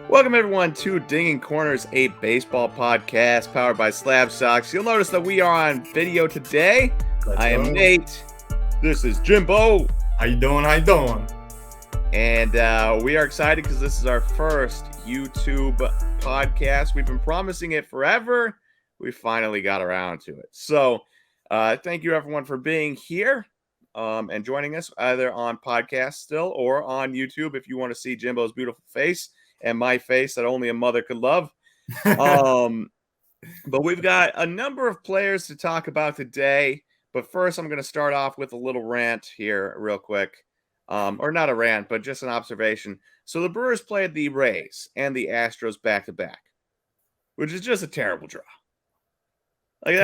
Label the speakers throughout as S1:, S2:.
S1: Welcome everyone to Dinging Corners, a baseball podcast powered by SlabStox. You'll notice that we are on video today. I am Nate. This is Jimbro.
S2: How you doing?
S1: And we are excited because this is our first YouTube podcast. We've been promising it forever. We finally got around to it. So thank you everyone for being here and joining us either on podcast still or on YouTube if you want to see Jimbo's beautiful face and my face that only a mother could love. But we've got a number of players to talk about today. But first, I'm going to start off with a little rant here real quick. Or not a rant, but just an observation. So the Brewers played the Reyes and the Astros back-to-back, which is just a terrible draw. Like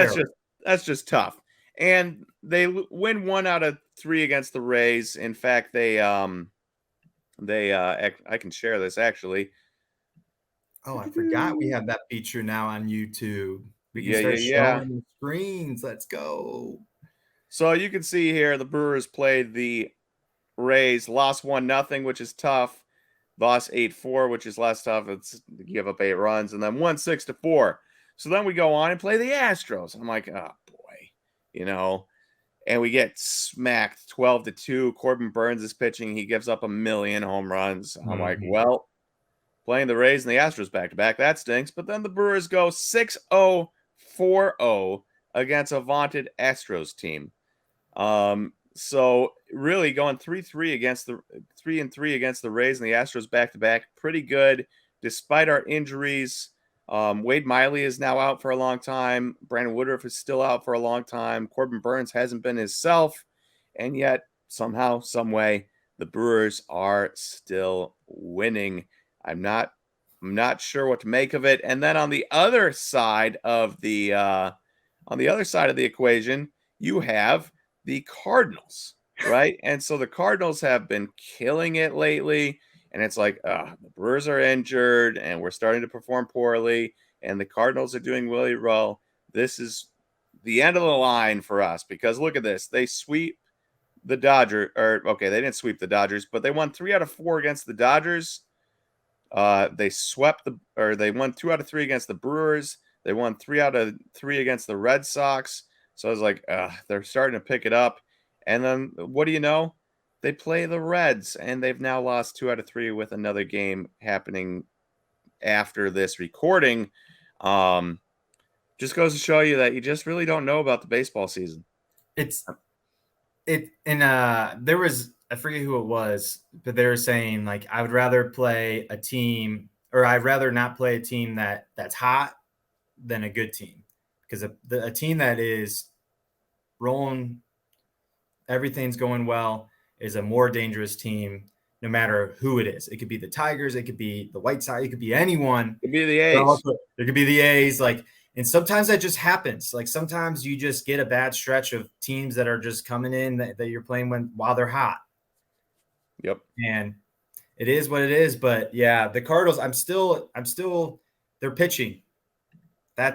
S1: that's just tough. And they win 1 out of 3 against the Reyes. In fact, I can share this actually.
S2: Oh, I forgot we have that feature now on YouTube. We can start showing the screens. Let's go.
S1: So you can see here the Brewers played the Reyes, lost 1-0, which is tough. Lost 8-4, which is less tough. It's give up 8 runs, and then won 6-4. So then we go on and play the Astros. I'm like, oh boy, and we get smacked 12-2. Corbin Burns is pitching. He gives up 1,000,000 home runs. I'm like, well, playing the Rays and the Astros back-to-back, that stinks. But then the Brewers go 6-0, 4-0 against a vaunted Astros team. So really going 3-3 against the 3-3 against the Rays and the Astros back-to-back, pretty good despite our injuries. Wade Miley is now out for a long time. Brandon Woodruff is still out for a long time. Corbin Burns hasn't been himself, and yet somehow, some way, the Brewers are still winning. I'm not sure what to make of it. And then on the other side of the equation, you have the Cardinals, right? And so the Cardinals have been killing it lately. And it's like, the Brewers are injured and we're starting to perform poorly. And the Cardinals are doing really well. This is the end of the line for us because look at this. They sweep the Dodgers. They didn't sweep the Dodgers, but they won 3 out of 4 against the Dodgers. They won 2 out of 3 against the Brewers. They won 3 out of 3 against the Red Sox. So I was like, they're starting to pick it up. And then what do you know? They play the Reds, and they've now lost 2 out of 3 with another game happening after this recording. Just goes to show you that you just really don't know about the baseball season.
S2: There was, I forget who it was, but they were saying like, I would rather play a team, or I'd rather not play a team that's hot than a good team, because a team that is rolling, everything's going well, is a more dangerous team, no matter who it is. It could be the Tigers, it could be the White Sox, it could be anyone.
S1: It could be the A's.
S2: It could be the A's. And sometimes that just happens. Like sometimes you just get a bad stretch of teams that are just coming in that you're playing while they're hot.
S1: Yep.
S2: And it is what it is. But yeah, the Cardinals, I'm still they're pitching. I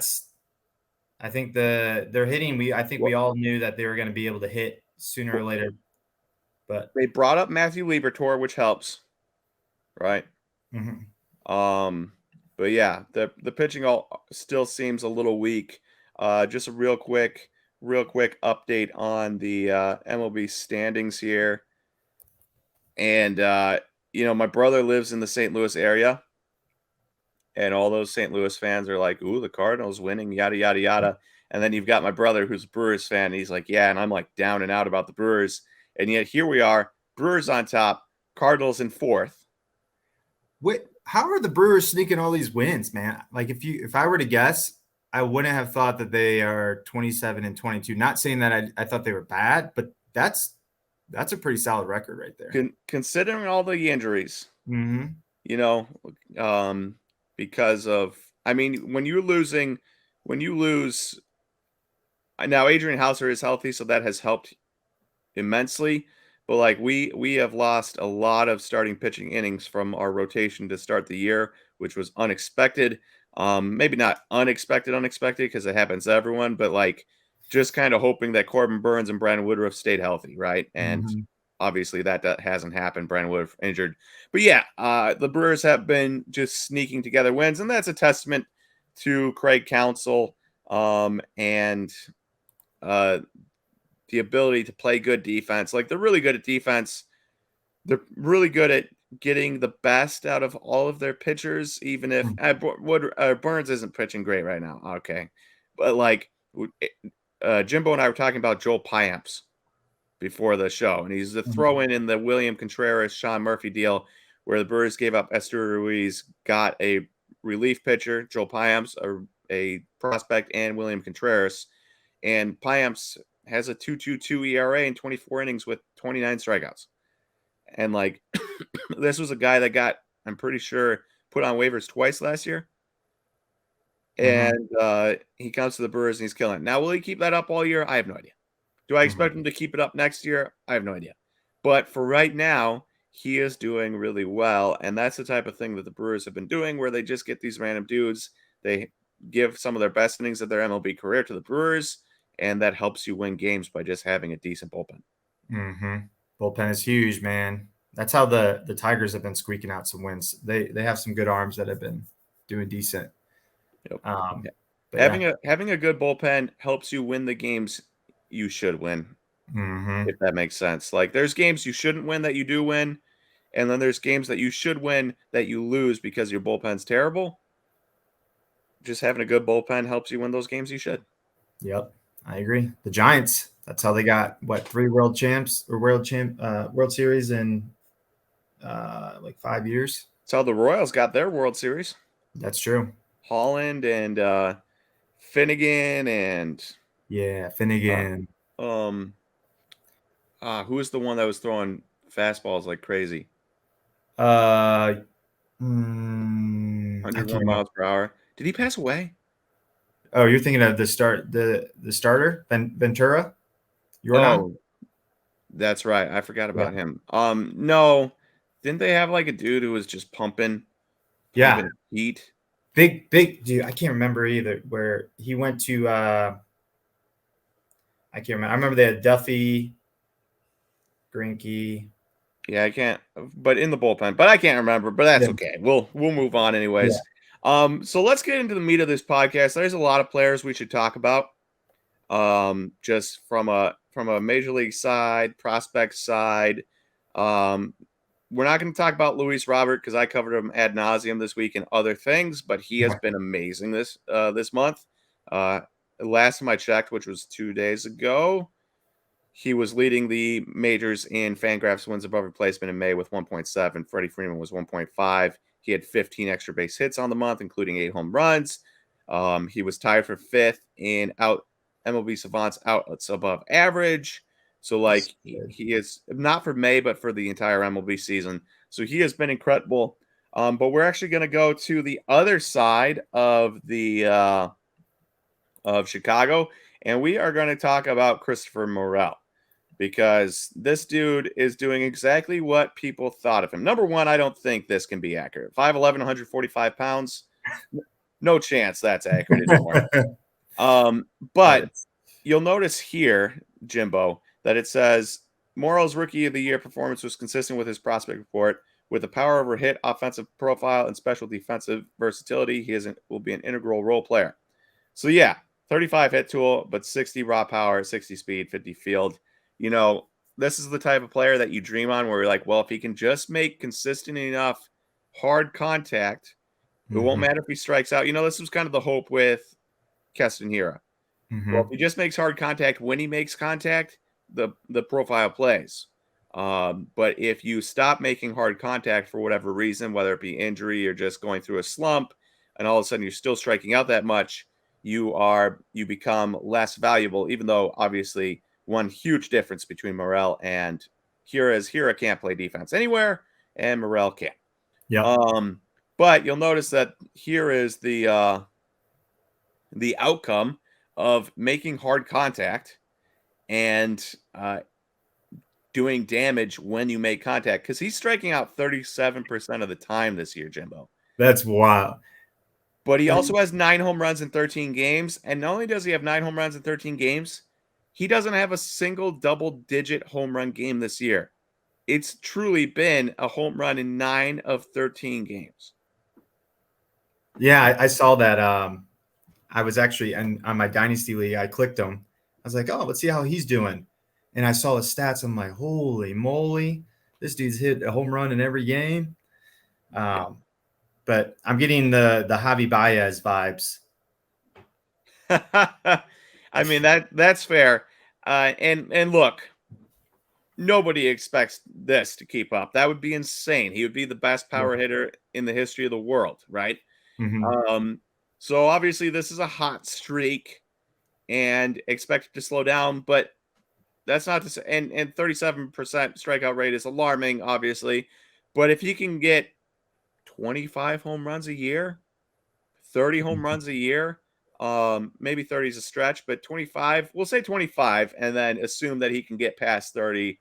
S2: think they're hitting. I think we all knew that they were going to be able to hit sooner or later. But
S1: they brought up Matthew Liberatore, which helps, right?
S2: Mm-hmm.
S1: But yeah, the pitching still seems a little weak. Just a real quick update on the MLB standings here. And my brother lives in the St. Louis area, and all those St. Louis fans are like, "Ooh, the Cardinals winning, yada yada yada." And then you've got my brother who's a Brewers fan. And he's like, "Yeah," and I'm like down and out about the Brewers. And yet here we are, Brewers on top, Cardinals in 4th.
S2: Wait, how are the Brewers sneaking all these wins, man? Like if I were to guess, I wouldn't have thought that they are 27-22. Not saying that I thought they were bad, but that's a pretty solid record right there.
S1: Considering all the injuries,
S2: mm-hmm.
S1: Because of, when you lose, now Adrian Hauser is healthy, so that has helped immensely, but like we have lost a lot of starting pitching innings from our rotation to start the year, which was unexpected. Maybe not unexpected because it happens to everyone, but like just kind of hoping that Corbin Burns and Brandon Woodruff stayed healthy, right? And obviously that hasn't happened. Brandon Wood injured. But yeah, the Brewers have been just sneaking together wins, and that's a testament to Craig Counsell and the ability to play good defense. Like, they're really good at defense. They're really good at getting the best out of all of their pitchers, even if Burns isn't pitching great right now. Okay. But like Jimbro and I were talking about Joel Payamps before the show, and he's the throw in the William Contreras, Sean Murphy deal where the Brewers gave up Esther Ruiz, got a relief pitcher, Joel Payamps, a prospect, and William Contreras. And Payamps has a 2.22 ERA in 24 innings with 29 strikeouts. And like, this was a guy that got, I'm pretty sure, put on waivers twice last year. And he comes to the Brewers and he's killing it. Now, will he keep that up all year? I have no idea. Do I expect him to keep it up next year? I have no idea. But for right now, he is doing really well. And that's the type of thing that the Brewers have been doing, where they just get these random dudes. They give some of their best innings of their MLB career to the Brewers, and that helps you win games by just having a decent bullpen.
S2: Bullpen is huge, man. That's how the Tigers have been squeaking out some wins. They have some good arms that have been doing decent.
S1: Yep. Having a good bullpen helps you win the games you should win, if that makes sense. Like, there's games you shouldn't win that you do win, and then there's games that you should win that you lose because your bullpen's terrible. Just having a good bullpen helps you win those games you should.
S2: Yep, I agree. The Giants, that's how they got 3 world champs or World Series in like 5 years.
S1: That's how the Royals got their World Series.
S2: That's true.
S1: Holland and Finnegan and
S2: Finnegan.
S1: Who was the one that was throwing fastballs like crazy? 101 miles per hour. Did he pass away?
S2: Oh, you're thinking of the starter, Ventura?
S1: That's right. I forgot about him. No, didn't they have like a dude who was just pumping heat?
S2: Big dude. I can't remember either where he went to. I can't remember. I remember they had Duffy, Greinke.
S1: Yeah, I can't. But in the bullpen, but I can't remember. But that's okay. We'll move on anyways. So let's get into the meat of this podcast. There's a lot of players we should talk about. Just from a major league side, prospect side. We're not going to talk about Luis Robert because I covered him ad nauseum this week and other things, but he has been amazing this month. Last time I checked, which was 2 days ago, he was leading the majors in Fangraphs wins above replacement in May with 1.7. Freddie Freeman was 1.5. He had 15 extra base hits on the month, including 8 home runs. He was tied for 5th in MLB Savant's outlets above average. So, like, he is not for May, but for the entire MLB season. So he has been incredible. But we're actually going to go to the other side of the of Chicago, and we are going to talk about Christopher Morel, because this dude is doing exactly what people thought of him. Number one, I don't think this can be accurate. 5'11", 145 pounds. No chance that's accurate anymore. But you'll notice here, Jimbo, that it says Morel's Rookie of the Year performance was consistent with his prospect report. With a power over hit, offensive profile, and special defensive versatility, he will be an integral role player. So yeah, 35 hit tool, but 60 raw power, 60 speed, 50 field. You know, this is the type of player that you dream on, where you're like, well, if he can just make consistent enough hard contact, it won't matter if he strikes out. You know, this was kind of the hope with Keston Hiura. Well, if he just makes hard contact when he makes contact, the profile plays. But if you stop making hard contact for whatever reason, whether it be injury or just going through a slump, and all of a sudden you're still striking out that much, you become less valuable, even though obviously one huge difference between Morel and Hiura is Hiura can't play defense anywhere and Morel can. But you'll notice that here is the outcome of making hard contact and doing damage when you make contact, because he's striking out 37% of the time this year, Jimbo.
S2: That's wild.
S1: But he also has 9 home runs in 13 games. And not only does he have 9 home runs in 13 games, he doesn't have a single double-digit home run game this year. it's truly been a home run in 9 of 13 games.
S2: Yeah, I saw that. I was actually on my Dynasty League. I clicked him. I was like, oh, let's see how he's doing. And I saw his stats. I'm like, holy moly, this dude's hit a home run in every game. But I'm getting the Javi Baez vibes.
S1: I mean, that's fair. And look, nobody expects this to keep up. That would be insane. He would be the best power hitter in the history of the world, right?
S2: Mm-hmm.
S1: So obviously this is a hot streak and expected to slow down, but that's not to say, and 37% strikeout rate is alarming, obviously. But if he can get 25 home runs a year, 30 home runs a year, maybe 30 is a stretch, but 25, we'll say 25, and then assume that he can get past 30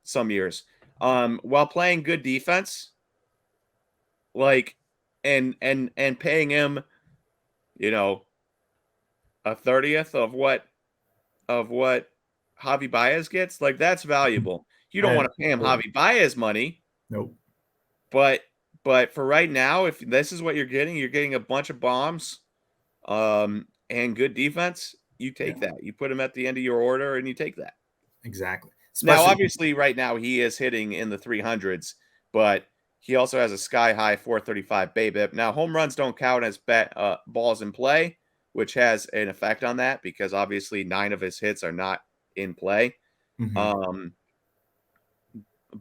S1: some years. While playing good defense, like and paying him, you know, a 30th of what Javi Baez gets, like that's valuable. You don't want to pay him Javi Baez money.
S2: Nope.
S1: But for right now, if this is what you're getting a bunch of bombs, and good defense. You take that. You put him at the end of your order, and you take that.
S2: Exactly.
S1: Now, obviously, right now he is hitting in the 300s, but he also has a sky high 435 BABIP. Now, home runs don't count as balls in play, which has an effect on that because obviously 9 of his hits are not in play.
S2: Mm-hmm.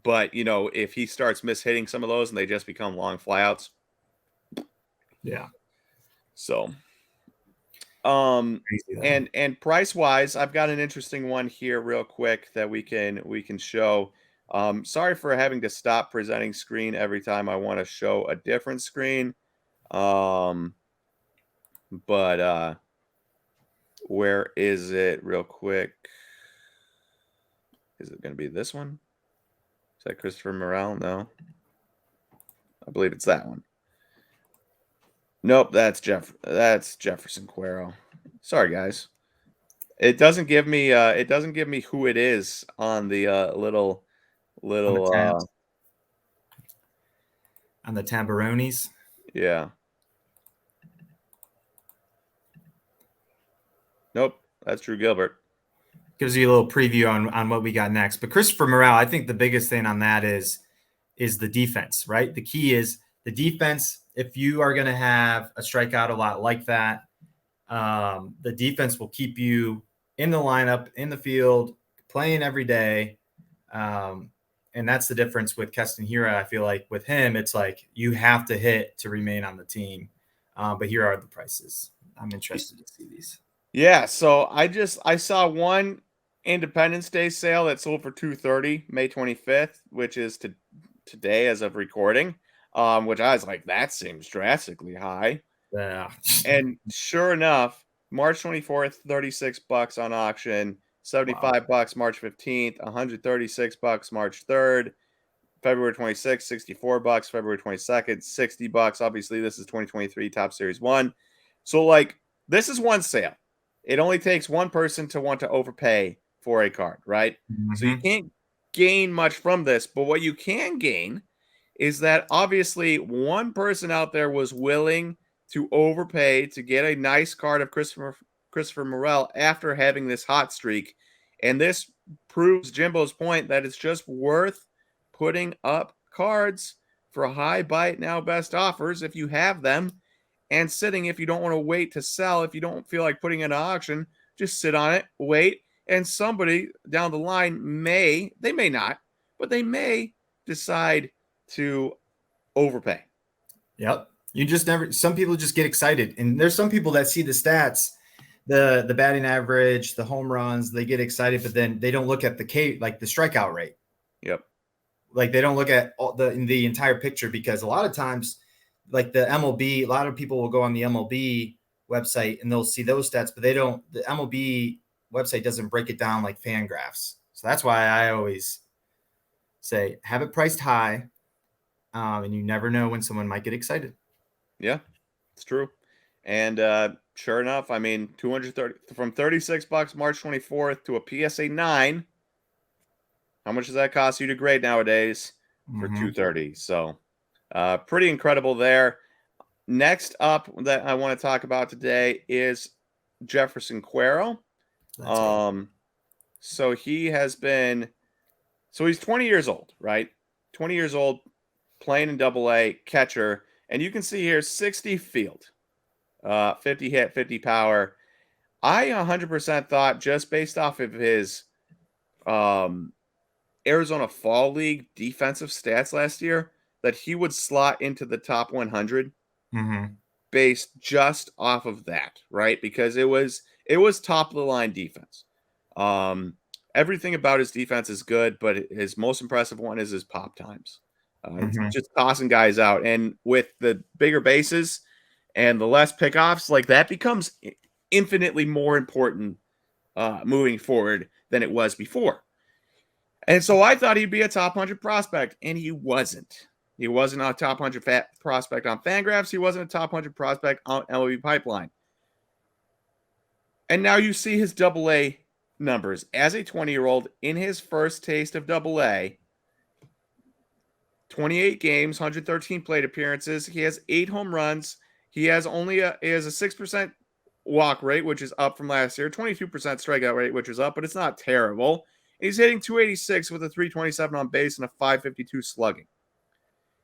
S1: But if he starts mishitting some of those and they just become long flyouts,
S2: yeah.
S1: So, and price wise, I've got an interesting one here real quick that we can show. Sorry for having to stop presenting screen every time I want to show a different screen. But where is it real quick? Is it going to be this one? Is that Christopher Morel? No. I believe it's that one. Nope, that's Jefferson Quero. Sorry, guys. It doesn't give me who it is on the little
S2: on the Tambaronis.
S1: Yeah. Nope, that's Drew Gilbert.
S2: Gives you a little preview on what we got next. But Christopher Morel, I think the biggest thing on that is the defense, right? The key is the defense. If you are going to have a strikeout a lot like that, the defense will keep you in the lineup, in the field, playing every day. And that's the difference with Keston Hiura. I feel like with him, it's like you have to hit to remain on the team. But here are the prices. I'm interested to see these.
S1: Yeah, so I saw one Independence Day sale that sold for $230, May 25th, which is today as of recording. Which I was like, that seems drastically high.
S2: Yeah.
S1: And sure enough, March 24th, $36 on auction, $75 March 15th, $136 March 3rd, February 26th, $64, February 22nd, $60. Obviously, this is 2023 Top Series 1. So, like, this is one sale. It only takes one person to want to overpay for a card, right?
S2: Mm-hmm.
S1: So you can't gain much from this, but what you can gain is that obviously one person out there was willing to overpay to get a nice card of Christopher Morel after having this hot streak. And this proves Jimbo's point that it's just worth putting up cards for high bite now best offers if you have them, and sitting if you don't want to wait to sell. If you don't feel like putting it in an auction, just sit on it, wait, and somebody down the line they may not, but they may decide to overpay.
S2: Yep. You just never, some people just get excited. And there's some people that see the stats, the batting average, the home runs, they get excited, but then they don't look at the strikeout rate.
S1: Yep.
S2: Like they don't look at the entire picture, because a lot of times, like the MLB, a lot of people will go on the MLB website and they'll see those stats, but the MLB website doesn't break it down like Fangraphs. So that's why I always say, have it priced high. And you never know when someone might get excited.
S1: Yeah, it's true. And sure enough, I mean, 230 from $36 March 24th to a PSA 9. How much does that cost you to grade nowadays? For
S2: Mm-hmm.
S1: 230. So pretty incredible there. Next up that I want to talk about today is Jefferson Quero.
S2: Let's go.
S1: So he's 20 years old, right? 20 years old, playing in AA, catcher. And you can see here 60 field, 50 hit, 50 power. I 100% thought, just based off of his Arizona Fall League defensive stats last year, that he would slot into the top 100
S2: Mm-hmm.
S1: based just off of that, right? Because it was top of the line defense. Everything about his defense is good, but his most impressive one is his pop times. It's
S2: Mm-hmm.
S1: just tossing guys out, and with the bigger bases and the less pickoffs, like that becomes infinitely more important moving forward than it was before. And so I thought he'd be a top 100 prospect, and he wasn't. He wasn't a top 100 prospect on Fangraphs. He wasn't a top 100 prospect on MLB Pipeline. And now you see his AA numbers as a 20-year-old in his first taste of AA. 28 games, 113 plate appearances. He has 8 home runs. He has a 6% walk rate, which is up from last year. 22% strikeout rate, which is up, but it's not terrible. He's hitting 286 with a 327 on base and a 552 slugging.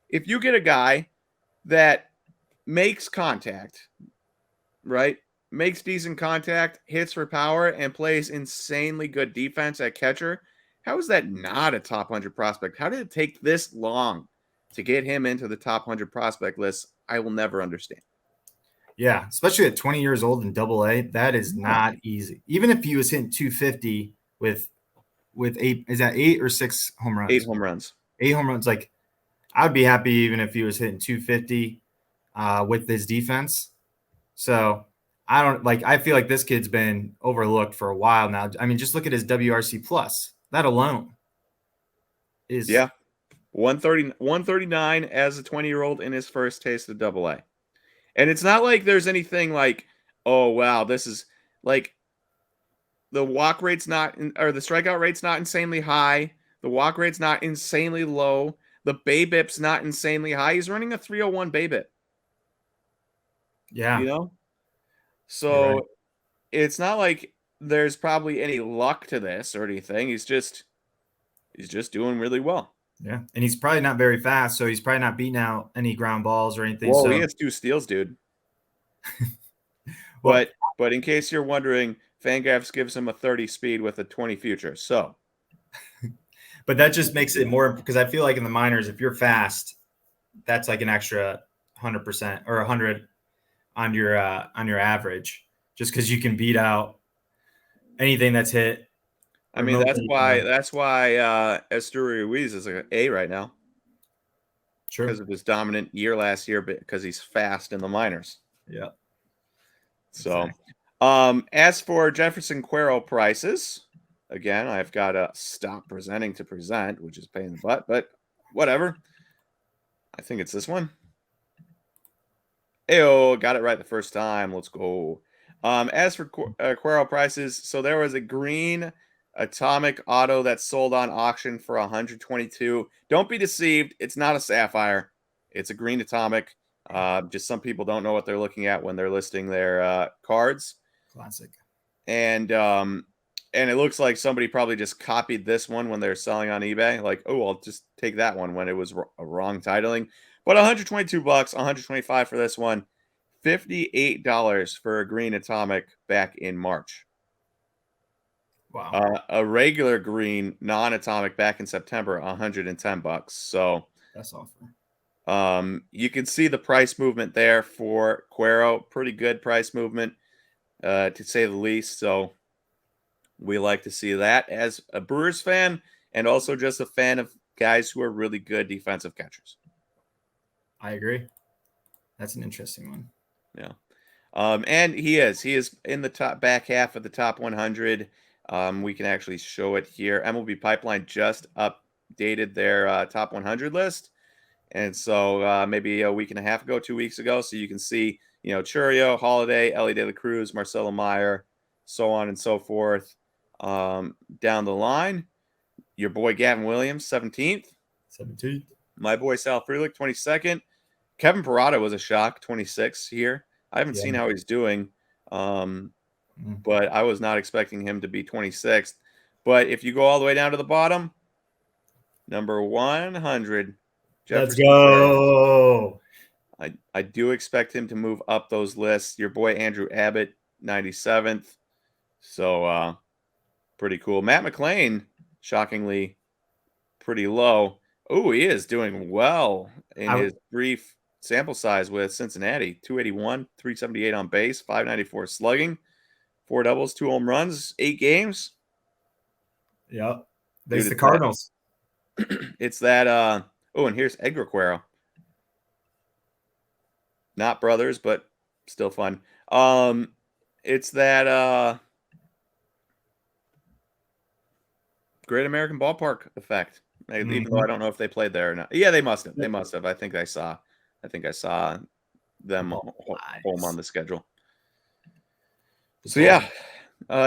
S1: If you get a guy that makes contact, right? Makes decent contact, hits for power, and plays insanely good defense at catcher, how is that not a top 100 prospect? How did it take this long to get him into the top 100 prospect list? I will never understand.
S2: Yeah, especially at 20 years old in AA, that is not easy. Even if he was hitting 250 with 8, is that 8 or 6 home runs?
S1: 8 home runs.
S2: 8 home runs. Like, I'd be happy even if he was hitting 250 with his defense. So I feel like this kid's been overlooked for a while now. I mean, just look at his WRC plus. That alone is
S1: 139 as a 20-year-old in his first taste of AA. And it's not like there's anything like, oh wow, this is like the walk rate's not or the strikeout rate's not insanely high. The walk rate's not insanely low. The BABIP's not insanely high. He's running a 301 BABIP.
S2: Yeah.
S1: You know?
S2: You're
S1: So
S2: right.
S1: it's not like there's probably any luck to this or anything. He's just doing really well.
S2: Yeah. And he's probably not very fast, so he's probably not beating out any ground balls or anything.
S1: Whoa,
S2: So
S1: he has 2 steals, dude.
S2: well,
S1: But in case you're wondering, Fangraphs gives him a 30 speed with a 20 future. So,
S2: but that just makes it more because I feel like in the minors, if you're fast, that's like an extra 100% or 100 on your average, just because you can beat out anything that's hit.
S1: I mean, that's why Esteury Ruiz is an A right now.
S2: True.
S1: Because of his dominant year last year, because he's fast in the minors.
S2: Yeah.
S1: So,
S2: Exactly.
S1: As for Jefferson Quero prices, again, I've got to stop presenting to present, which is a pain in the butt, but whatever. I think it's this one. Ayo, got it right the first time. Let's go. As for Quero prices, so there was a green atomic auto that sold on auction for 122. Don't be deceived. It's not a sapphire. It's a green atomic. Just some people don't know what they're looking at when they're listing their cards.
S2: Classic.
S1: And it looks like somebody probably just copied this one when they're selling on eBay. Like, oh, I'll just take that one when it was a wrong titling. But 122 bucks, 125 for this one, $58 for a green atomic back in March.
S2: Wow.
S1: A regular green non-atomic back in September, 110 bucks. So
S2: that's awful.
S1: You can see the price movement there for Quero. Pretty good price movement, to say the least. So we like to see that as a Brewers fan and also just a fan of guys who are really good defensive catchers.
S2: I agree. That's an interesting one.
S1: Yeah. And he is in the back half of the top 100. We can actually show it here. MLB Pipeline just updated their top 100 list. And so maybe a week and a half ago, 2 weeks ago. So you can see, Churio, Holiday, Ellie De La Cruz, Marcelo Meyer, so on and so forth down the line. Your boy Gavin Williams, 17th.
S2: 17th.
S1: My boy Sal Frelick, 22nd. Kevin Parada was a shock, 26th here. I haven't seen how he's doing, but I was not expecting him to be 26th. But if you go all the way down to the bottom, number 100,
S2: Let's
S1: Jefferson
S2: go.
S1: Quero. I do expect him to move up those lists. Your boy Andrew Abbott, 97th. So pretty cool. Matt McLean, shockingly, pretty low. Oh, he is doing well in his brief sample size with Cincinnati. 281, 378 on base, 594 slugging, 4 doubles, 2 home runs, 8 games.
S2: Yep. There's the Cardinals.
S1: It's that and here's Edgar Quero. Not brothers, but still fun. It's that Great American Ballpark effect. Even though I don't know if they played there or not. Yeah, they must have. They must have. I think I saw them home on the schedule. So yeah,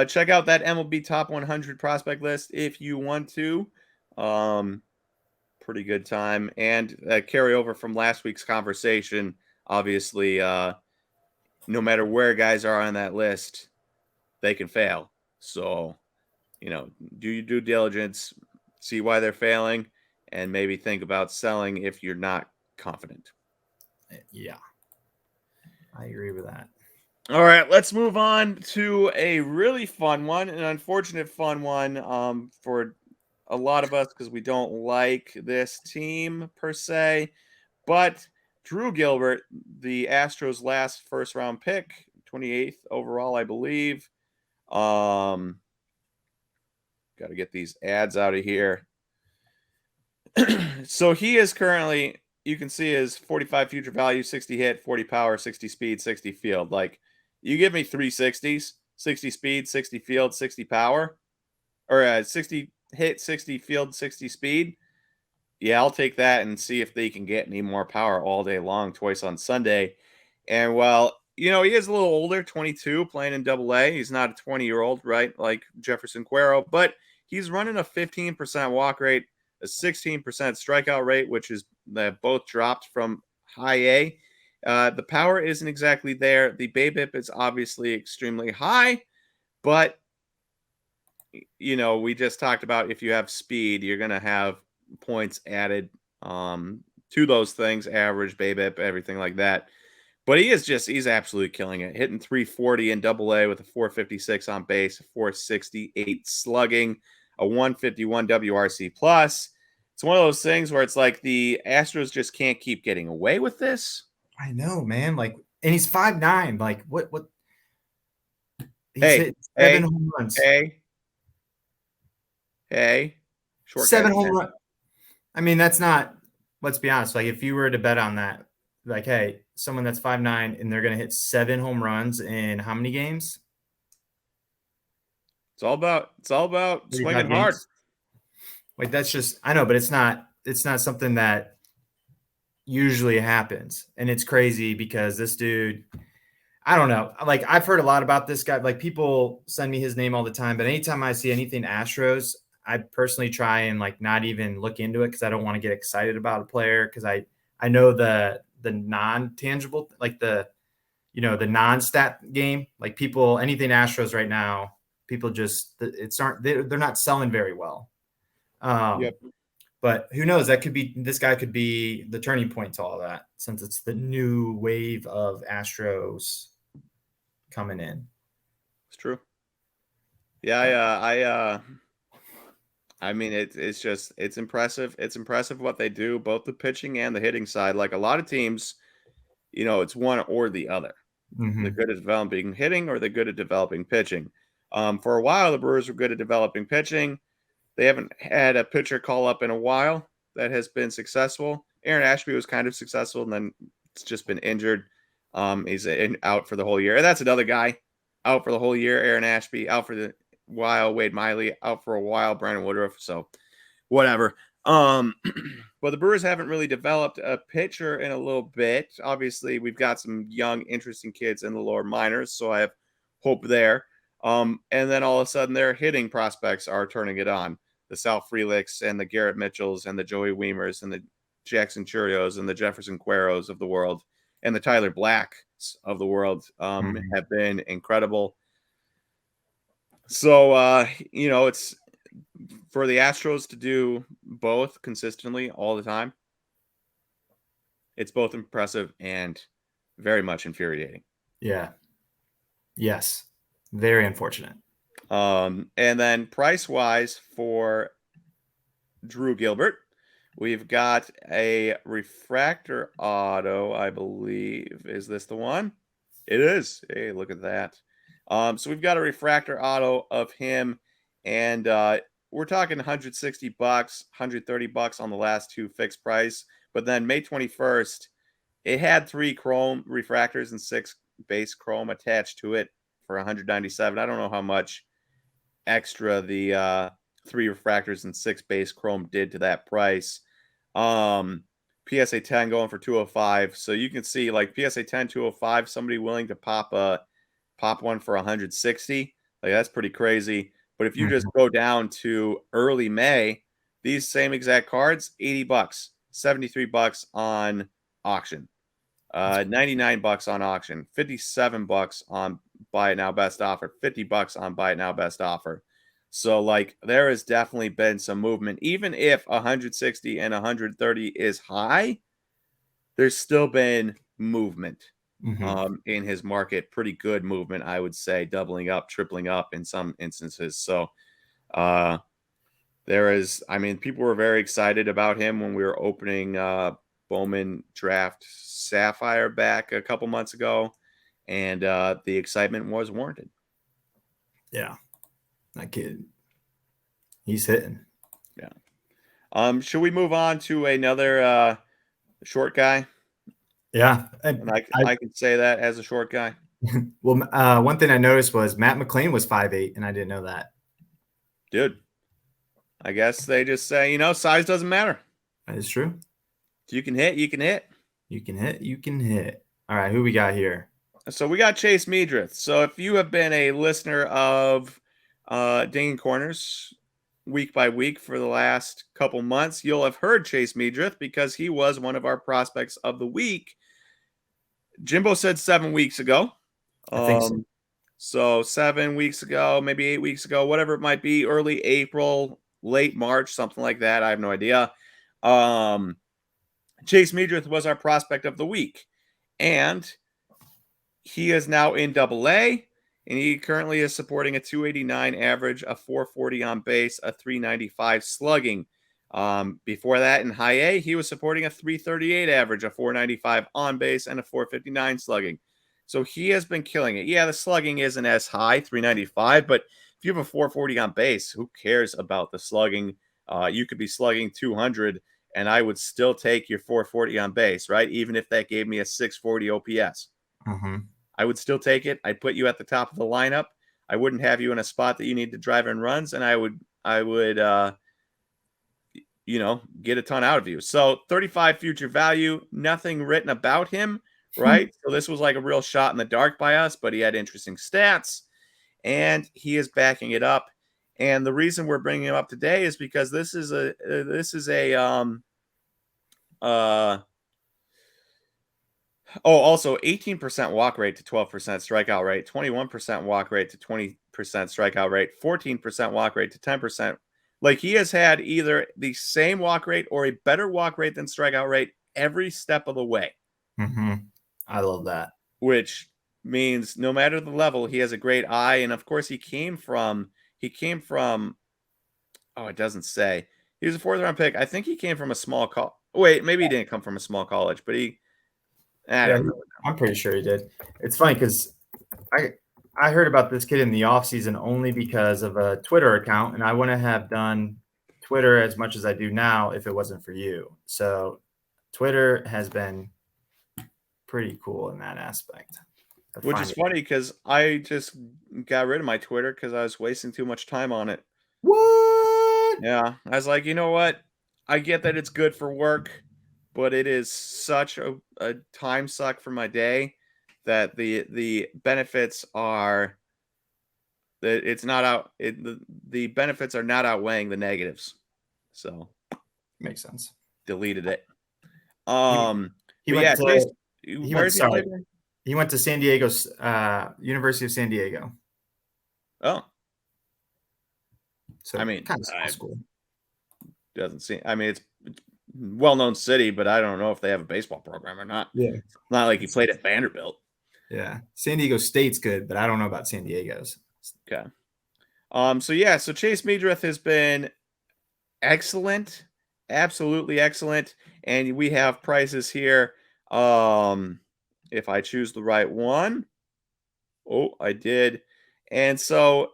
S1: check out that MLB Top 100 prospect list if you want to. Pretty good time. And carry over from last week's conversation, obviously, no matter where guys are on that list, they can fail. So, do your due diligence, see why they're failing, and maybe think about selling if you're not confident.
S2: Yeah, I agree with that.
S1: All right, let's move on to a really fun one, an unfortunate fun one for a lot of us because we don't like this team per se. But Drew Gilbert, the Astros' last first-round pick, 28th overall, I believe. Got to get these ads out of here. So he is currently, you can see his 45 future value, 60 hit, 40 power, 60 speed, 60 field. Like, you give me 3 60s, 60 speed, 60 field, 60 power, or 60 hit, 60 field, 60 speed. Yeah, I'll take that and see if they can get any more power all day long, twice on Sunday. And while, he is a little older, 22, playing in Double-A. He's not a 20-year-old, right, like Jefferson Quero, but he's running a 15% walk rate, a 16% strikeout rate, which is that both dropped from high A. The power isn't exactly there. The BABIP is obviously extremely high, but, we just talked about if you have speed, you're going to have points added to those things, average, BABIP, everything like that. But he's absolutely killing it. Hitting 340 in Double-A with a 456 on base, 468 slugging, a 151 WRC plus. It's one of those things where it's like the Astros just can't keep getting away with this.
S2: I know, man. Like, and he's 5'9". Like, what? He's
S1: hit
S2: 7 home runs.
S1: Short
S2: 7 home runs. I mean, that's not. Let's be honest. Like, if you were to bet on that, like, hey, someone that's 5'9" and they're going to hit 7 home runs in how many games?
S1: It's all about swinging hard.
S2: Like, that's just, I know, but it's not something that usually happens. And it's crazy because this dude, I don't know. Like, I've heard a lot about this guy. Like, people send me his name all the time, but anytime I see anything Astros, I personally try and like not even look into it because I don't want to get excited about a player because I know the non-tangible, like the non-stat game, like people, anything Astros right now, people just, they're not selling very well.
S1: Yep.
S2: But who knows? This guy could be the turning point to all that, since it's the new wave of Astros coming in.
S1: It's true. Yeah, I mean, it's impressive. It's impressive what they do, both the pitching and the hitting side. Like a lot of teams, it's one or the other.
S2: Mm-hmm.
S1: They're good at developing hitting or they're good at developing pitching. For a while, the Brewers were good at developing pitching. They haven't had a pitcher call up in a while that has been successful. Aaron Ashby was kind of successful, and then it's just been injured. He's out for the whole year. And that's another guy out for the whole year. Aaron Ashby out for the while. Wade Miley out for a while. Brandon Woodruff. So whatever. But the Brewers haven't really developed a pitcher in a little bit. Obviously, we've got some young, interesting kids in the lower minors, so I have hope there. And then all of a sudden, their hitting prospects are turning it on. Sal Freliks and the Garrett Mitchells and the Joey Weimers and the Jackson Churios and the Jefferson Queros of the world and the Tyler Blacks of the world have been incredible. So, it's for the Astros to do both consistently all the time. It's both impressive and very much infuriating.
S2: Yeah. Yes. Very unfortunate.
S1: And then price-wise for Drew Gilbert, we've got a refractor auto, I believe. Is this the one? It is. Hey, look at that. So we've got a refractor auto of him, and we're talking $160, $130 on the last two fixed price. But then May 21st, it had 3 chrome refractors and 6 base chrome attached to it for $197. I don't know how much extra the 3 refractors and 6 base chrome did to that price. PSA 10 going for 205. So you can see like PSA 10, 205, somebody willing to pop one for 160. Like that's pretty crazy. But if you just go down to early May, these same exact cards, $80, $73 on auction, $99 on auction, $57 on buy it now best offer, $50 on buy it now best offer. So like there has definitely been some movement. Even if 160 and 130 is high, there's still been movement in his market. Pretty good movement, I would say, doubling up, tripling up in some instances. So people were very excited about him when we were opening Bowman Draft Sapphire back a couple months ago, and the excitement was warranted.
S2: Yeah, that kid, he's hitting.
S1: Yeah. Should we move on to another short guy?
S2: Yeah,
S1: and I can say that as a short guy.
S2: Well, one thing I noticed was Matt McLean was 5'8", and I didn't know that.
S1: Dude, I guess they just say, size doesn't matter.
S2: That is true.
S1: If you can hit, you can hit.
S2: You can hit, you can hit. All right, who we got here?
S1: So we got Chase Meidroth. So if you have been a listener of Dinging Corners week by week for the last couple months, you'll have heard Chase Meidroth because he was one of our prospects of the week. Jimbro said 7 weeks ago.
S2: I think so.
S1: So 7 weeks ago, maybe 8 weeks ago, whatever it might be, early April, late March, something like that. I have no idea. Chase Meidroth was our prospect of the week. And he is now in AA, and he currently is supporting a 289 average, a 440 on base, a 395 slugging. Before that, in high A, he was supporting a 338 average, a 495 on base, and a 459 slugging. So he has been killing it. Yeah, the slugging isn't as high, 395, but if you have a 440 on base, who cares about the slugging? You could be slugging 200, and I would still take your 440 on base, right? Even if that gave me a 640 OPS. I would still take it. I'd put you at the top of the lineup. I wouldn't have you in a spot that you need to drive in runs, and I would get a ton out of you. So 35 future value, nothing written about him, right? So this was like a real shot in the dark by us, but he had interesting stats, and he is backing it up. And the reason we're bringing him up today is because this is a also 18% walk rate to 12% strikeout rate, 21% walk rate to 20% strikeout rate, 14% walk rate to 10%. Like he has had either the same walk rate or a better walk rate than strikeout rate every step of the way.
S2: I love that.
S1: Which means no matter the level, he has a great eye. And of course, he came from, oh, it doesn't say. He was a 4th round pick. I think he came from a small college. Wait, maybe he didn't come from a small college, but
S2: I'm pretty sure he did. It's funny because I heard about this kid in the offseason only because of a Twitter account, and I wouldn't have done Twitter as much as I do now if it wasn't for you. So Twitter has been pretty cool in that aspect.
S1: Which is funny because I just got rid of my Twitter because I was wasting too much time on it.
S2: What?
S1: Yeah. I was like, you know what? I get that it's good for work, but it is such a time suck for my day that the benefits are It's not out. The benefits are not outweighing the negatives. So
S2: Makes sense.
S1: deleted it.
S2: He
S1: But
S2: went
S1: yeah,
S2: to
S1: Chase,
S2: he
S1: where
S2: went
S1: does he play?
S2: sorry. He went to San Diego's University of San Diego.
S1: Oh,
S2: So
S1: I mean,
S2: kind of small school.
S1: doesn't seem. I mean, it's well-known city, but I don't know if they have a baseball program or not.
S2: Yeah.
S1: It's not like he played at Vanderbilt.
S2: Yeah. San Diego State's good, but I don't know about San Diego's.
S1: Okay. So Chase Meidroth has been excellent, absolutely excellent, and we have prices here. If I choose the right one, oh, I did, and so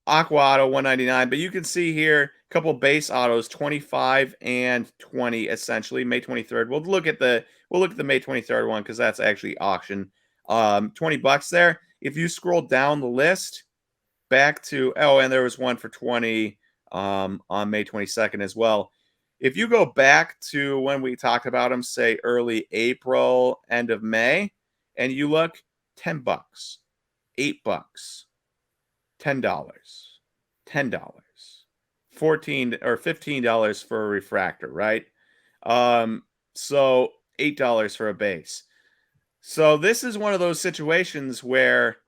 S1: Aqua Auto 199, but you can see here a couple base autos 25 and 20 essentially May 23rd. We'll look at the May 23rd one because that's actually auction. $20 there. If you scroll down the list back to and there was one for 20 on May 22nd as well. If you go back to when we talked about them, say early April, end of May, and you look, $10, $8, $10, $10, 14 or $15 for a refractor, right? So $8 for a base. So this is one of those situations where,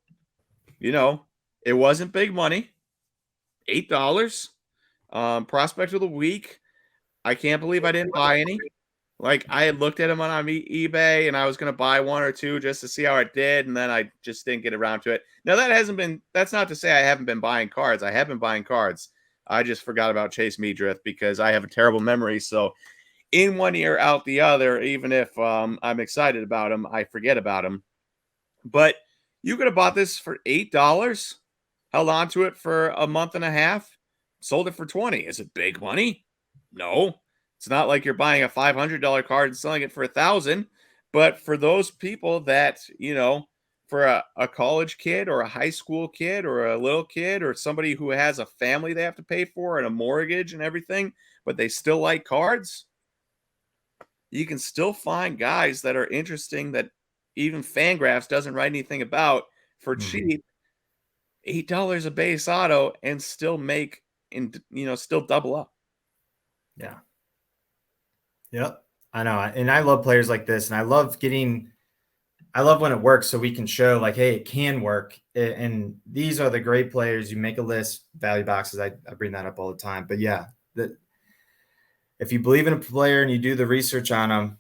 S1: it wasn't big money. $8. Prospect of the week. I can't believe I didn't buy any. Like, I had looked at them on eBay and I was going to buy one or two just to see how it did, and then I just didn't get around to it. Now, that's not to say I haven't been buying cards. I have been buying cards. I just forgot about Chase Meidroth because I have a terrible memory. So, in one ear, out the other, even if I'm excited about him, I forget about him. But you could have bought this for $8, held on to it for a month and a half, sold it for 20. Is it big money? No. It's not like you're buying a $500 card and selling it for $1,000. But for those people that, for a college kid or a high school kid or a little kid or somebody who has a family they have to pay for and a mortgage and everything, but they still like cards, you can still find guys that are interesting that even Fangraphs doesn't write anything about for cheap. $8 a base auto and still make still double up.
S2: Yeah. Yep. I know. And I love players like this. And I love when it works so we can show like, hey, it can work. And these are the great players. You make a list, value boxes. I bring that up all the time. But yeah, if you believe in a player and you do the research on them,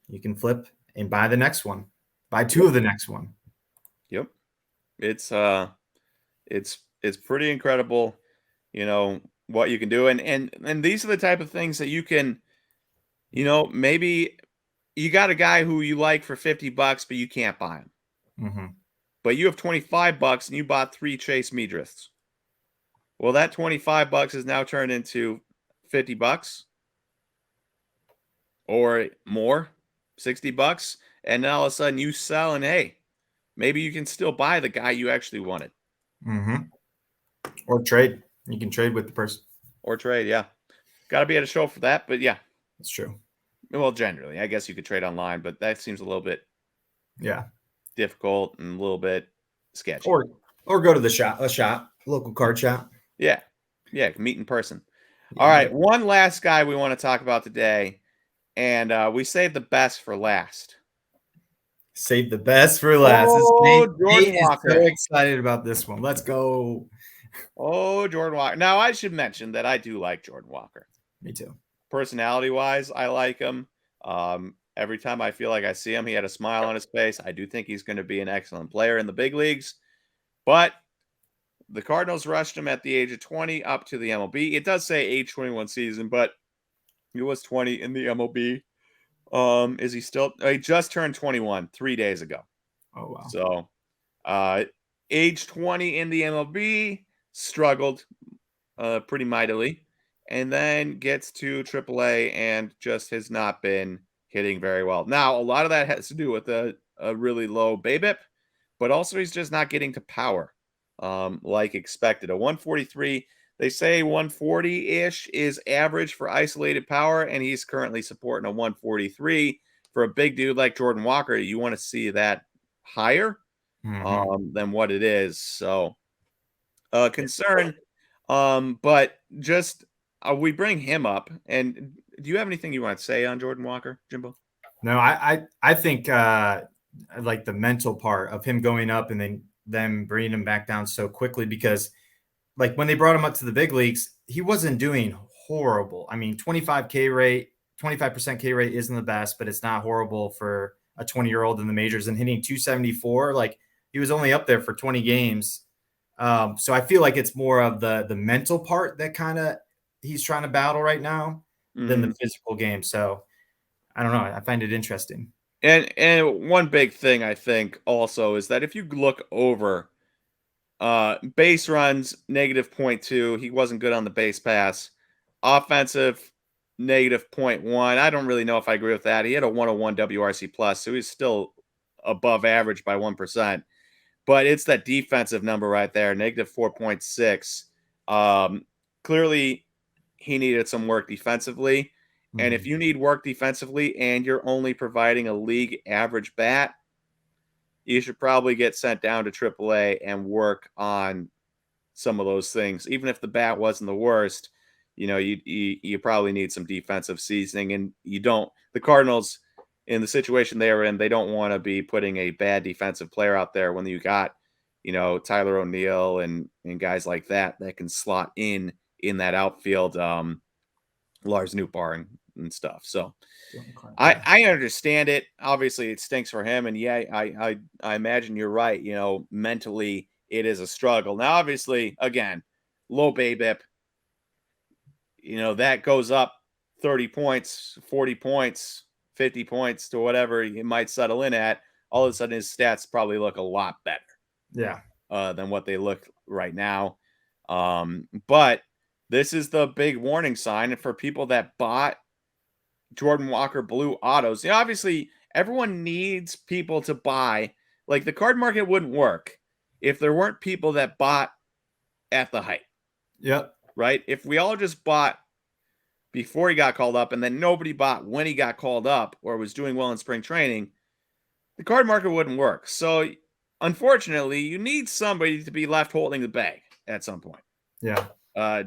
S2: you can flip and buy the next one. Buy two of the next one.
S1: Yep. It's pretty incredible, what you can do. And these are the type of things that you can, maybe you got a guy who you like for $50, but you can't buy him.
S2: Mm-hmm.
S1: But you have $25 and you bought 3 Chase Meidroths. Well, that $25 is now turned into $50 or more, $60, and now all of a sudden you sell and hey, maybe you can still buy the guy you actually wanted.
S2: Mm-hmm. Or trade. You can trade with the person.
S1: Or trade, yeah. Got to be at a show for that, but yeah.
S2: That's true.
S1: Well, generally, I guess you could trade online, but that seems a little bit difficult and a little bit sketchy.
S2: Or go to a local card shop.
S1: Yeah. Yeah, meet in person. Yeah, all right, one last guy we want to talk about today, and we saved the best for last.
S2: Save the best for last.
S1: Oh, Jordan Walker.
S2: So excited about this one. Let's go.
S1: Oh, Jordan Walker. Now, I should mention that I do like Jordan Walker.
S2: Me too.
S1: Personality-wise, I like him. Every time I feel like I see him, he had a smile on his face. I do think he's going to be an excellent player in the big leagues. But the Cardinals rushed him at the age of 20 up to the MLB. It does say age 21 season, but he was 20 in the MLB. Is he still? He just turned 21 3 days ago.
S2: Oh, wow.
S1: So, age 20 in the MLB, struggled pretty mightily, and then gets to AAA and just has not been hitting very well. Now, a lot of that has to do with a really low BABIP, but also he's just not getting to power like expected. A 143, they say 140-ish is average for isolated power, and he's currently supporting a 143. For a big dude like Jordan Walker, you want to see that higher than what it is. So concern. But just we bring him up. And do you have anything you want to say on Jordan Walker, Jimbo?
S2: No, I think like the mental part of him going up and then them bringing him back down so quickly, because like when they brought him up to the big leagues, he wasn't doing horrible. I mean, 25% K rate isn't the best, but it's not horrible for a 20-year-old in the majors, and hitting 274. Like, he was only up there for 20 games. So I feel like it's more of the mental part that kind of he's trying to battle right now than the physical game. So I don't know. I find it interesting.
S1: And one big thing I think also is that if you look over base runs, -0.2. He wasn't good on the base pass. Offensive, -0.1. I don't really know if I agree with that. He had a 101 WRC plus, so he's still above average by 1%. But it's that defensive number right there, -4.6. Clearly, he needed some work defensively. And if you need work defensively and you're only providing a league average bat, you should probably get sent down to AAA and work on some of those things. Even if the bat wasn't the worst, you probably need some defensive seasoning. And the Cardinals, in the situation they are in, they don't want to be putting a bad defensive player out there when you got, Tyler O'Neill and guys like that can slot in that outfield, Lars Nootbaar and stuff. So I understand it. Obviously, it stinks for him, and yeah, I imagine you're right. Mentally, it is a struggle. Now, obviously, again, low BABIP. That goes up 30 points, 40 points, 50 points to whatever it might settle in at. All of a sudden, his stats probably look a lot better.
S2: Yeah.
S1: Than what they look right now. But this is the big warning sign for people that bought Jordan Walker blue autos. Obviously, everyone needs people to buy. Like, the card market wouldn't work if there weren't people that bought at the height.
S2: Yep.
S1: Right? If we all just bought before he got called up and then nobody bought when he got called up or was doing well in spring training, the card market wouldn't work. So, unfortunately, you need somebody to be left holding the bag at some point.
S2: Yeah.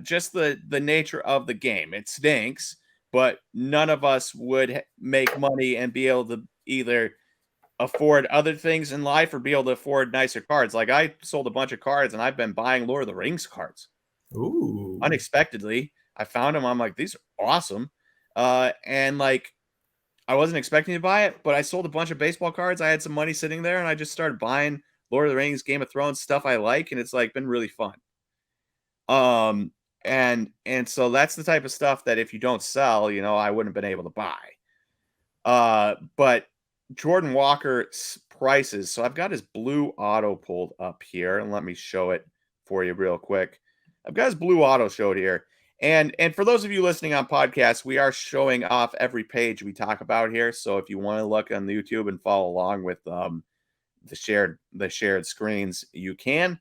S1: Just the nature of the game. It stinks, but none of us would make money and be able to either afford other things in life or be able to afford nicer cards. Like, I sold a bunch of cards and I've been buying Lord of the Rings cards.
S2: Ooh.
S1: Unexpectedly. I found them. I'm like, these are awesome. And like, I wasn't expecting to buy it, but I sold a bunch of baseball cards. I had some money sitting there and I just started buying Lord of the Rings, Game of Thrones stuff I like. And it's like been really fun. And so that's the type of stuff that if you don't sell, I wouldn't have been able to buy. But Jordan Walker's prices. So I've got his blue auto pulled up here, and let me show it for you real quick. I've got his blue auto showed here. And for those of you listening on podcasts, we are showing off every page we talk about here. So if you want to look on YouTube and follow along with the shared screens, you can.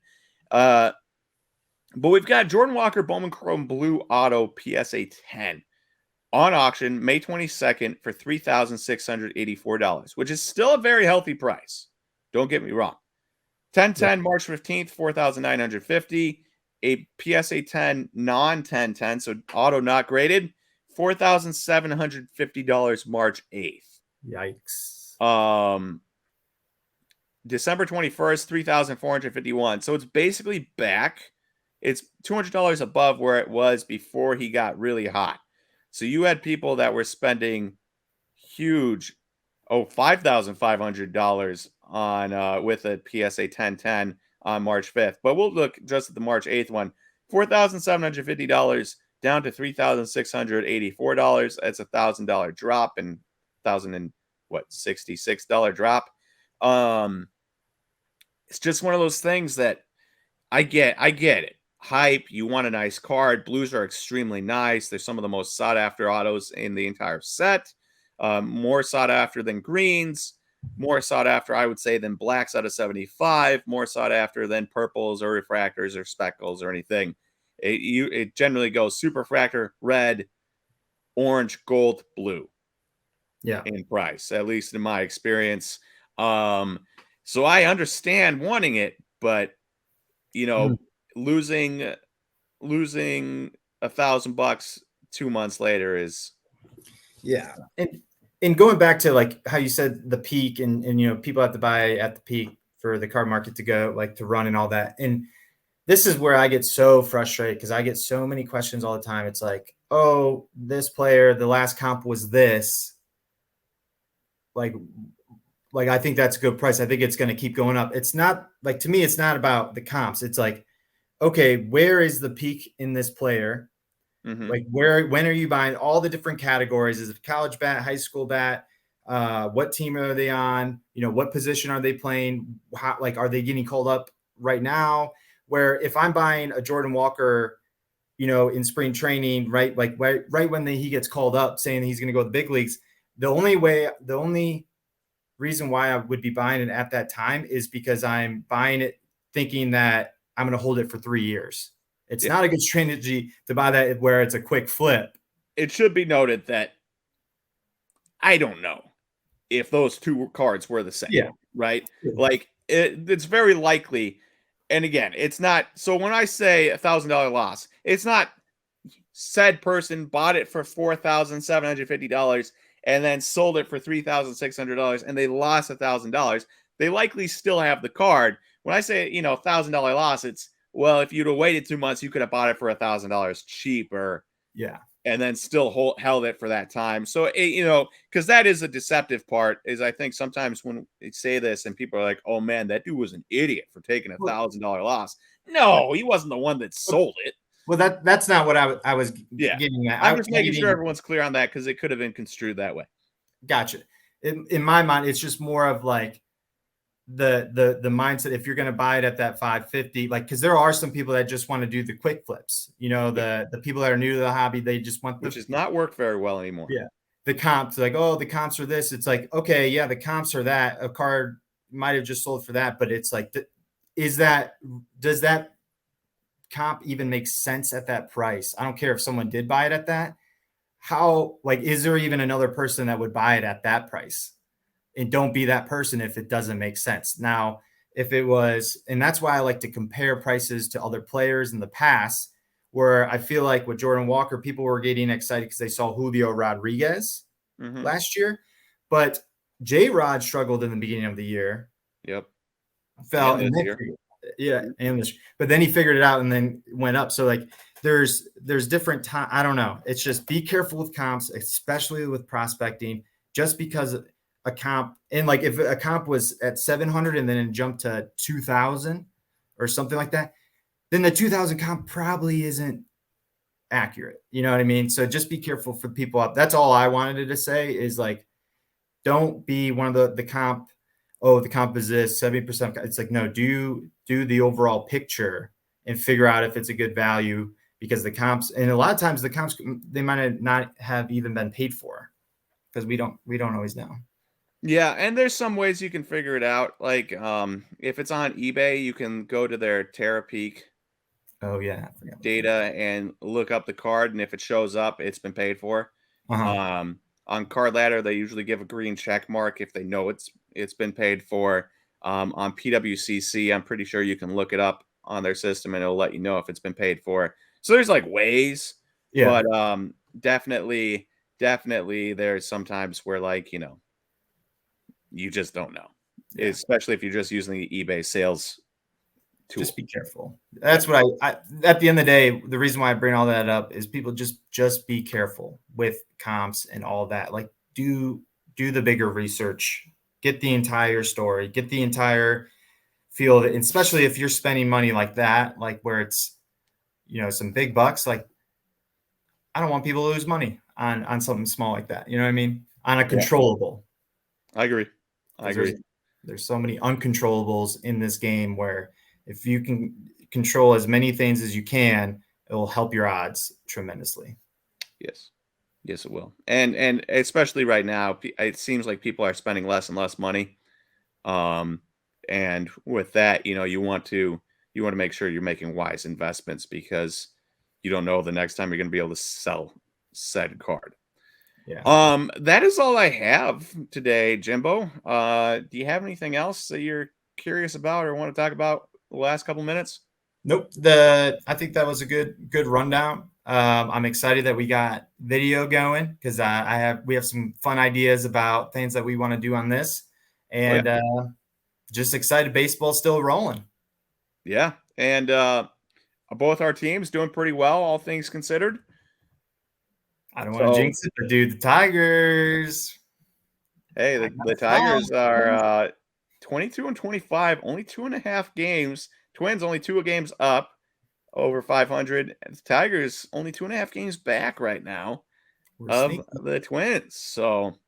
S1: But we've got Jordan Walker Bowman Chrome Blue Auto PSA 10 on auction May 22nd for $3,684, which is still a very healthy price. Don't get me wrong. 1010 March 15th, $4,950. A PSA 10 non-1010, so auto not graded, $4,750 March 8th.
S2: Yikes.
S1: December 21st, $3,451. So it's basically back. It's $200 above where it was before he got really hot. So you had people that were spending huge, $5,500 on with a PSA 1010 on March 5th. But we'll look just at the March 8th one. $4,750 down to $3,684. That's a $1,000 drop and $66 drop. It's just one of those things that I get it. Hype, you want a nice card. Blues are extremely nice. They're some of the most sought after autos in the entire set. More sought after than greens. More sought after, I would say, than blacks out of 75. More sought after than purples or refractors or speckles or anything. It generally goes super refractor, red, orange, gold, blue.
S2: Yeah.
S1: In price, at least in my experience. So I understand wanting it, but losing $1,000 2 months later is
S2: and going back to like how you said the peak and people have to buy at the peak for the card market to go like to run and all that. And this is where I get so frustrated because I get so many questions all the time. It's like, oh, this player, the last comp was this. Like I think that's a good price. I think it's going to keep going up. It's not like, to me, it's not about the comps. It's like, okay, where is the peak in this player?
S1: Mm-hmm.
S2: Like when are you buying all the different categories? Is it college bat, high school bat? What team are they on? What position are they playing? How, like, are they getting called up right now? Where if I'm buying a Jordan Walker, in spring training, right? Like right when he gets called up saying he's going to go to the big leagues, the only reason why I would be buying it at that time is because I'm buying it thinking that I'm going to hold it for 3 years. It's not a good strategy to buy that where it's a quick flip.
S1: It should be noted that I don't know if those two cards were the same.
S2: Yeah.
S1: Right? Like it's very likely. And again, it's not. So when I say $1,000 loss, it's not said person bought it for $4,750 and then sold it for $3,600 and they lost $1,000. They likely still have the card. When I say, $1,000 loss, it's, well, if you'd have waited 2 months, you could have bought it for $1,000 cheaper.
S2: Yeah.
S1: And then still held it for that time. So, because that is a deceptive part, is I think sometimes when they say this and people are like, oh man, that dude was an idiot for taking $1,000 loss. No, he wasn't the one that sold it.
S2: Well, that's not what I was getting at.
S1: I'm just making sure everyone's clear on that because it could have been construed that way.
S2: Gotcha. In my mind, it's just more of like the mindset. If you're going to buy it at that 550, like, because there are some people that just want to do the quick flips. The people that are new to the hobby, they just want
S1: which has not worked very well anymore.
S2: Yeah, the comps, like, oh, the comps are this. It's like, okay, yeah, the comps are that. A card might have just sold for that, but it's like, does that comp even make sense at that price? I don't care if someone did buy it at that. How, like, is there even another person that would buy it at that price? And don't be that person if it doesn't make sense. Now, if it was, and that's why I like to compare prices to other players in the past, where I feel like with Jordan Walker, people were getting excited because they saw Julio Rodriguez last year. But J-Rod struggled in the beginning of the year.
S1: Yep.
S2: Fell. And but then he figured it out and then went up. So, like, there's different time. I don't know. It's just be careful with comps, especially with prospecting, just because a comp, and like if a comp was at 700 and then it jumped to 2000 or something like that, then the 2000 comp probably isn't accurate. You know what I mean? So just be careful for people up. That's all I wanted to say is, like, don't be one of the comp. Oh, the comp is this 70%. It's like, no, do the overall picture and figure out if it's a good value, because the comps, and a lot of times the comps, they might not have even been paid for because we don't always know.
S1: Yeah, and there's some ways you can figure it out. Like, if it's on eBay, you can go to their TerraPeak data and look up the card, and if it shows up, it's been paid for. On Card Ladder, they usually give a green check mark if they know it's been paid for. On PWCC, I'm pretty sure you can look it up on their system and it'll let you know if it's been paid for. So there's like ways, but definitely there's sometimes where, like, you just don't know, especially if you're just using the eBay sales tool.
S2: Just be careful. That's what I at the end of the day, the reason why I bring all that up is people just be careful with comps and all that. Like, do the bigger research, get the entire story, get the entire feel of it, and especially if you're spending money like that, like where it's, some big bucks. Like, I don't want people to lose money on something small like that. You know what I mean? On a controllable.
S1: I agree.
S2: There's so many uncontrollables in this game where if you can control as many things as you can, it will help your odds tremendously.
S1: Yes, it will. And especially right now, it seems like people are spending less and less money. And with that, you want to make sure you're making wise investments, because you don't know the next time you're going to be able to sell said card. Yeah. That is all I have today, Jimbo. Do you have anything else that you're curious about or want to talk about the last couple minutes?
S2: Nope. I think that was a good rundown. I'm excited that we got video going because we have some fun ideas about things that we want to do on this, and just excited baseball's still rolling.
S1: Yeah, and both our teams doing pretty well, all things considered.
S2: I don't want to jinx it, but dude, the Tigers.
S1: Hey, the Tigers are 22 and 25, only 2.5 games. Twins only 2 games up over 500. And the Tigers only 2.5 games back right now of the Twins. So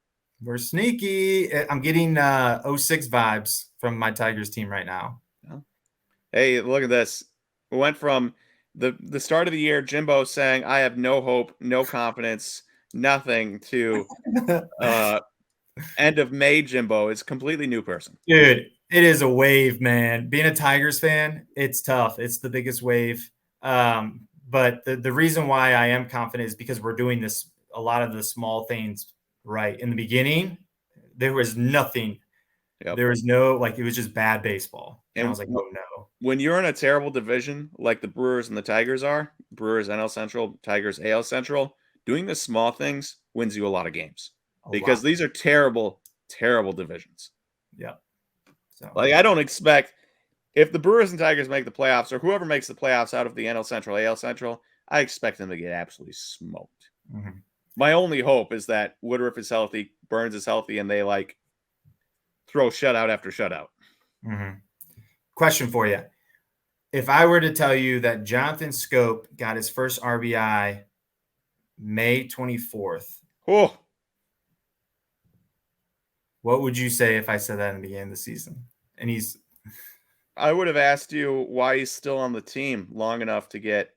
S2: we're sneaky. I'm getting 06 vibes from my Tigers team right now.
S1: Hey, look at this. We went from the start of the year, Jimbro saying, I have no hope, no confidence, nothing, to end of May, Jimbro is a completely new person.
S2: Dude, it is a wave, man. Being a Tigers fan, it's tough. It's the biggest wave. But the reason why I am confident is because we're doing a lot of the small things right. In the beginning, there was nothing. Yep. There was no, it was just bad baseball. And I was like, oh no.
S1: When you're in a terrible division like the Brewers and the Tigers are, Brewers NL Central, Tigers AL Central, doing the small things wins you a lot of games. Because these are terrible, terrible divisions.
S2: Yeah. So
S1: I don't expect, if the Brewers and Tigers make the playoffs, or whoever makes the playoffs out of the NL Central, AL Central, I expect them to get absolutely smoked. Mm-hmm. My only hope is that Woodruff is healthy, Burns is healthy, and they throw shutout after shutout.
S2: Mm-hmm. Question for you. If I were to tell you that Jonathan Scope got his first RBI May 24th, what would you say if I said that in the beginning of the season? And
S1: I would have asked you why he's still on the team long enough to get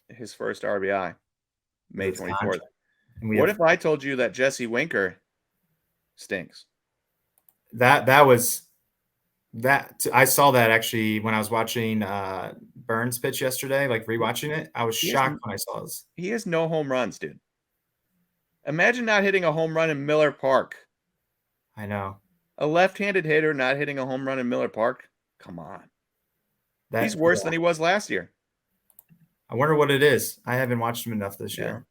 S1: his first RBI May 24th. What if I told you that Jesse Winker stinks?
S2: I saw that actually when I was watching Burns pitch yesterday, rewatching it. I was shocked when I saw this.
S1: He has no home runs, dude. Imagine not hitting a home run in Miller Park.
S2: I know.
S1: A left-handed hitter not hitting a home run in Miller Park? Come on. He's worse than he was last year.
S2: I wonder what it is. I haven't watched him enough this year.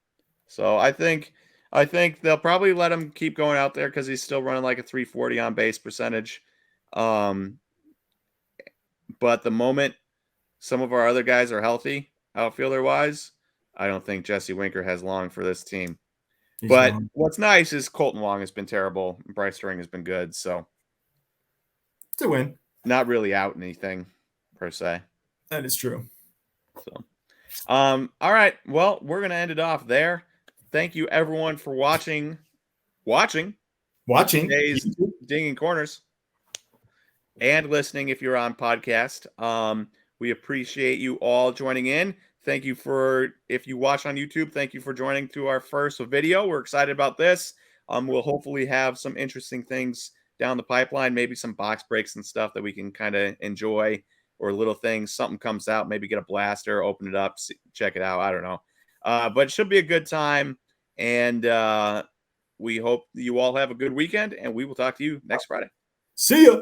S1: So I think they'll probably let him keep going out there because he's still running a 340 on base percentage. But the moment some of our other guys are healthy, outfielder-wise, I don't think Jesse Winker has long for this team. But what's nice is Colton Wong has been terrible. Bryce Stirring has been good. So
S2: it's a win.
S1: Not really out anything per se.
S2: That is true.
S1: So, all right. Well, we're going to end it off there. Thank you everyone for watching today's Dinging Corners and listening if you're on podcast. We appreciate you all joining in. Thank you if you watch on YouTube, thank you for joining to our first video. We're excited about this. We'll hopefully have some interesting things down the pipeline, maybe some box breaks and stuff that we can kind of enjoy, or little things. Something comes out, maybe get a blaster, open it up, check it out. I don't know. But it should be a good time. And we hope you all have a good weekend, and we will talk to you next Friday.
S2: See ya.